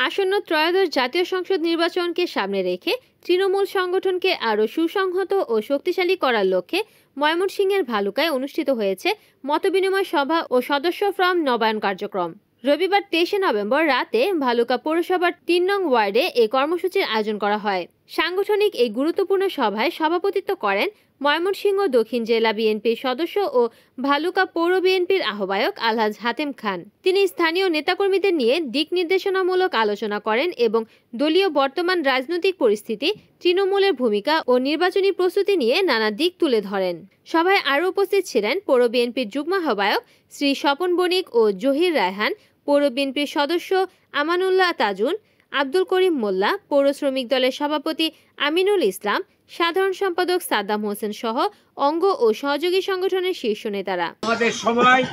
আসন্ন ত্রয়োদশ জাতীয় সংসদ নির্বাচনকে সামনে রেখে তৃণমূল সংগঠনকে আরও সুসংহত ও শক্তিশালী করার লক্ষ্যে ময়মনসিংহের ভালুকায় অনুষ্ঠিত হয়েছে মতবিনিময় সভা ও সদস্য ফর্ম নবায়ন কার্যক্রম। রবিবার 23 নভেম্বর রাতে ভালুকা পৌরসভার 3 নং ওয়ার্ডে এই কর্মসূচির আয়োজন করা হয়। সাংগঠনিক এই গুরুত্বপূর্ণ সভায় সভাপতিত্ব করেন ময়মনসিংহ দক্ষিণ জেলা বিএনপির সদস্য ও ভালুকা পৌর বিএনপির আহ্বায়ক আলহাজ হাতেম খান। তিনি স্থানীয় নেতাকর্মীদের নিয়ে দিক নির্দেশনামূলক আলোচনা করেন এবং দলীয় বর্তমান রাজনৈতিক পরিস্থিতি, তৃণমূলের ভূমিকা ও নির্বাচনী প্রস্তুতি নিয়ে নানা দিক তুলে ধরেন। সভায় আরও উপস্থিত ছিলেন পৌর বিএনপির যুগ্ম আহ্বায়ক শ্রী স্বপন বণিক ও জহির রায়হান, পৌর বিএনপির সদস্য আমানুল্লাহ তাজুন, আব্দুল করিম মোল্লা, পৌর শ্রমিক দলের সভাপতি আমিনুল ইসলাম, সাধারণ সম্পাদক সাদ্দাম হোসেন সহ অঙ্গ ও সহযোগী সংগঠনের শীর্ষ নেতারা। আমাদের সময়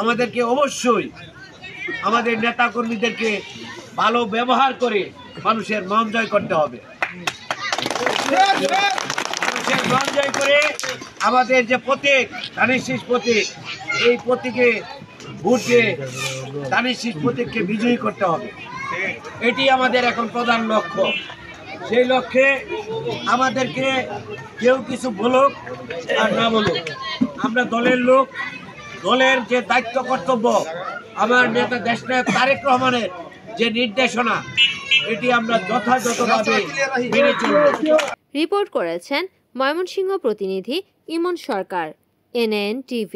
আমাদেরকে অবশ্যই আমাদের নেতা কর্মীদেরকে ভালো ব্যবহার করে মানুষের মন জয় করতে হবে। মানুষের মন জয় করে আমাদের যে প্রতীক ধানের শীষ প্রতীক, এই প্রতীকে ভোট দিয়ে ধানের শীষ প্রতীককে বিজয়ী করতে হবে। এটি আমাদের এখন প্রধান লক্ষ্য। সেই লক্ষ্যে আমাদেরকে কেউ কিছু বলুক আর না বলুক, আমরা দলের লোক, দলের যে দায়িত্ব কর্তব্য, আমার নেতা দেশনায়ক তারেক রহমানের যে নির্দেশনা, এটি আমরা যথাযথভাবে মেনে চলব। রিপোর্ট করেছেন ময়মনসিংহ প্রতিনিধি ইমন সরকার, NN TV।